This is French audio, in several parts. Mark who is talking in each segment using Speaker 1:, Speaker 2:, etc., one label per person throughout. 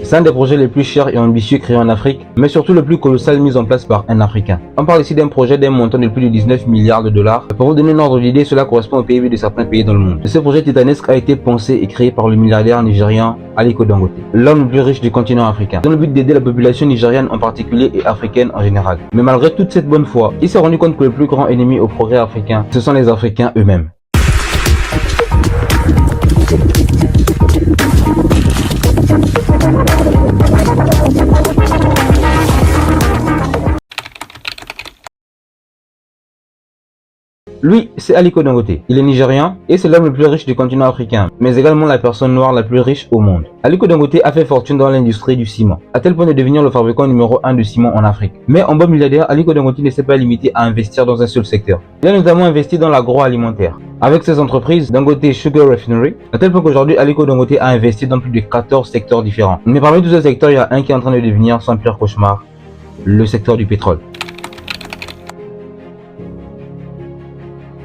Speaker 1: C'est un des projets les plus chers et ambitieux créés en Afrique, mais surtout le plus colossal mis en place par un Africain. On parle ici d'un projet d'un montant de plus de 19 milliards de dollars. Pour vous donner un ordre d'idée, cela correspond au PIB de certains pays dans le monde. Ce projet titanesque a été pensé et créé par le milliardaire nigérian Aliko Dangote, l'homme le plus riche du continent africain, dans le but d'aider la population nigériane en particulier et africaine en général. Mais malgré toute cette bonne foi, il s'est rendu compte que le plus grand ennemi au progrès africain, ce sont les Africains eux-mêmes. Lui, c'est Aliko Dangote. Il est nigérian et c'est l'homme le plus riche du continent africain, mais également la personne noire la plus riche au monde. Aliko Dangote a fait fortune dans l'industrie du ciment, à tel point de devenir le fabricant numéro 1 de ciment en Afrique. Mais en bon milliardaire, Aliko Dangote ne s'est pas limité à investir dans un seul secteur. Il a notamment investi dans l'agroalimentaire, avec ses entreprises Dangote Sugar Refinery, à tel point qu'aujourd'hui Aliko Dangote a investi dans plus de 14 secteurs différents. Mais parmi tous ces secteurs, il y a un qui est en train de devenir son pire cauchemar, le secteur du pétrole.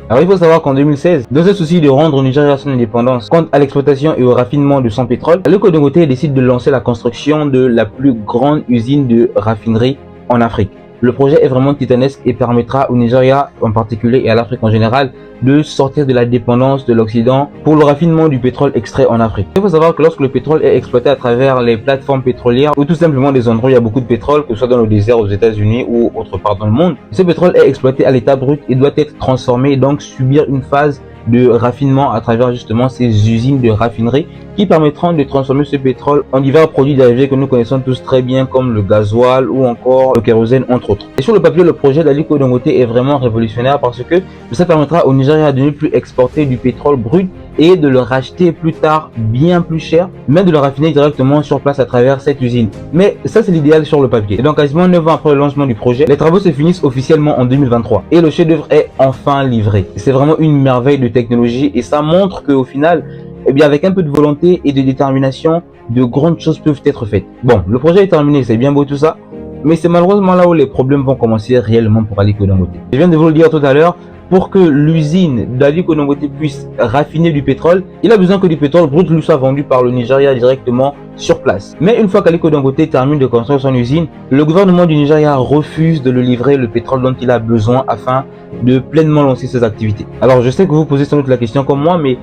Speaker 1: Alors il faut savoir qu'en 2016, dans un souci de rendre au Nigeria son indépendance quant à l'exploitation et au raffinement de son pétrole, Aliko Dangote décide de lancer la construction de la plus grande usine de raffinerie en Afrique. Le projet est vraiment titanesque et permettra au Nigeria en particulier et à l'Afrique en général de sortir de la dépendance de l'Occident pour le raffinement du pétrole extrait en Afrique. Il faut savoir que lorsque le pétrole est exploité à travers les plateformes pétrolières ou tout simplement des endroits où il y a beaucoup de pétrole, que ce soit dans le désert aux États-Unis ou autre part dans le monde, ce pétrole est exploité à l'état brut et doit être transformé et donc subir une phase de raffinement à travers justement ces usines de raffinerie qui permettront de transformer ce pétrole en divers produits dérivés que nous connaissons tous très bien comme le gasoil ou encore le kérosène entre autres. Et sur le papier, le projet d'Aliko Dangote est vraiment révolutionnaire parce que ça permettra au Nigeria de ne plus exporter du pétrole brut et de le racheter plus tard bien plus cher, mais de le raffiner directement sur place à travers cette usine. Mais ça c'est l'idéal sur le papier. Et donc quasiment 9 ans après le lancement du projet, les travaux se finissent officiellement en 2023 et le chef-d'œuvre est enfin livré. C'est vraiment une merveille de technologie et ça montre qu'au final, eh bien avec un peu de volonté et de détermination, de grandes choses peuvent être faites. Bon, le projet est terminé, c'est bien beau tout ça, mais c'est malheureusement là où les problèmes vont commencer réellement pour Aliko Dangote. Je viens de vous le dire tout à l'heure, pour que l'usine d'Aliko Dangote puisse raffiner du pétrole, il a besoin que du pétrole brut lui soit vendu par le Nigeria directement sur place. Mais une fois qu'Aliko Dangote termine de construire son usine, le gouvernement du Nigeria refuse de le livrer le pétrole dont il a besoin afin de pleinement lancer ses activités. Alors je sais que vous posez sans doute la question comme moi, mais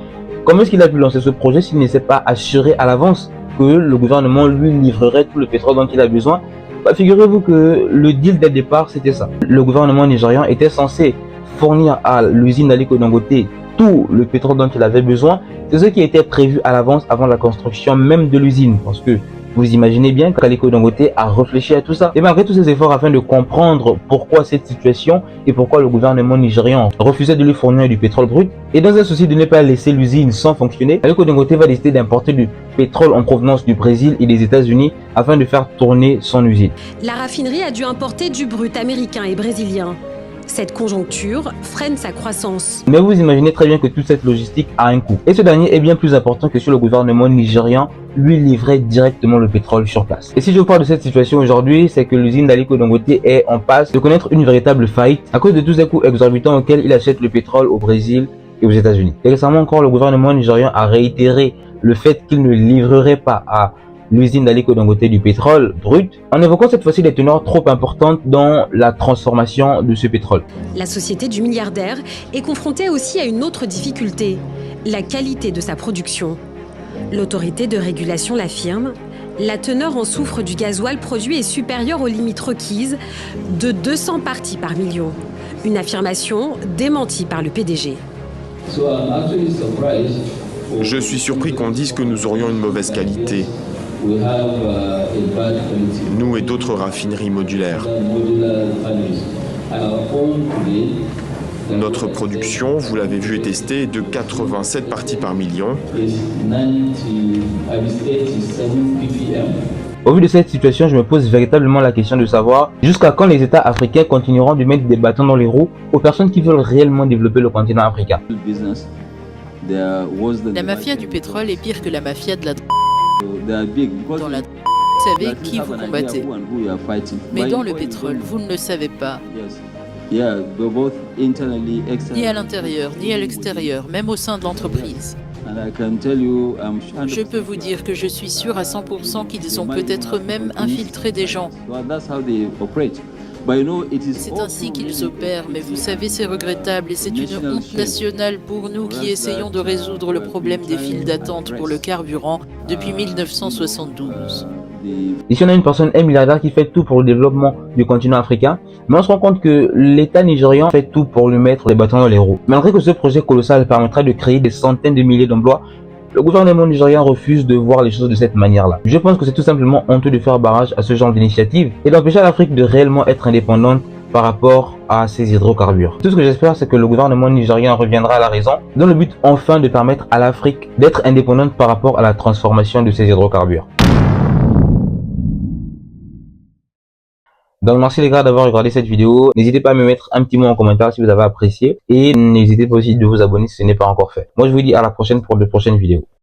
Speaker 1: comment est-ce qu'il a pu lancer ce projet s'il ne s'est pas assuré à l'avance que le gouvernement lui livrerait tout le pétrole dont il a besoin? Figurez-vous que le deal dès le départ c'était ça. Le gouvernement nigérian était censé fournir à l'usine d'Aliko Dangote tout le pétrole dont il avait besoin. C'est ce qui était prévu à l'avance avant la construction même de l'usine. Parce que vous imaginez bien qu'Aliko Dangote a réfléchi à tout ça. Et malgré tous ces efforts afin de comprendre pourquoi cette situation et pourquoi le gouvernement nigérian refusait de lui fournir du pétrole brut, et dans un souci de ne pas laisser l'usine sans fonctionner, Aliko Dangote va décider d'importer du pétrole en provenance du Brésil et des États-Unis afin de faire tourner son usine.
Speaker 2: La raffinerie a dû importer du brut américain et brésilien. Cette conjoncture freine sa croissance.
Speaker 1: Mais vous imaginez très bien que toute cette logistique a un coût. Et ce dernier est bien plus important que si le gouvernement nigérian lui livrait directement le pétrole sur place. Et si je vous parle de cette situation aujourd'hui, c'est que l'usine d'Aliko Dangote est en passe de connaître une véritable faillite à cause de tous ces coûts exorbitants auxquels il achète le pétrole au Brésil et aux États-Unis. Et récemment encore, le gouvernement nigérian a réitéré le fait qu'il ne livrerait pas à l'usine d'Aliko Dangote du pétrole brut, en évoquant cette fois-ci des teneurs trop importantes dans la transformation de ce pétrole.
Speaker 2: La société du milliardaire est confrontée aussi à une autre difficulté, la qualité de sa production. L'autorité de régulation l'affirme, la teneur en soufre du gasoil produit est supérieure aux limites requises de 200 parties par million. Une affirmation démentie par le PDG.
Speaker 3: Je suis surpris qu'on dise que nous aurions une mauvaise qualité. Nous et d'autres raffineries modulaires. Notre production, vous l'avez vu et testé, est de 87 parties par million.
Speaker 1: Au vu de cette situation, je me pose véritablement la question de savoir jusqu'à quand les États africains continueront de mettre des bâtons dans les roues aux personnes qui veulent réellement développer le continent africain.
Speaker 4: La mafia du pétrole est pire que la mafia de la drogue. Dans la drogue, vous savez qui vous combattez. Mais dans le pétrole, vous ne le savez pas. Ni à l'intérieur, ni à l'extérieur, même au sein de l'entreprise. Je peux vous dire que je suis sûr à 100% qu'ils ont peut-être même infiltré des gens. C'est ainsi qu'ils opèrent, mais vous savez, c'est regrettable et c'est une honte nationale pour nous qui essayons de résoudre le problème des files d'attente pour le carburant depuis 1972.
Speaker 1: Ici, on a une personne, un milliardaire qui fait tout pour le développement du continent africain, mais on se rend compte que l'État nigérian fait tout pour lui mettre les bâtons dans les roues. Malgré que ce projet colossal permettra de créer des centaines de milliers d'emplois, le gouvernement nigérien refuse de voir les choses de cette manière-là. Je pense que c'est tout simplement honteux de faire barrage à ce genre d'initiative et d'empêcher l'Afrique de réellement être indépendante par rapport à ces hydrocarbures. Tout ce que j'espère, c'est que le gouvernement nigérien reviendra à la raison dans le but enfin de permettre à l'Afrique d'être indépendante par rapport à la transformation de ces hydrocarbures. Donc merci les gars d'avoir regardé cette vidéo, n'hésitez pas à me mettre un petit mot en commentaire si vous avez apprécié et n'hésitez pas aussi de vous abonner si ce n'est pas encore fait. Moi je vous dis à la prochaine pour de prochaines vidéos.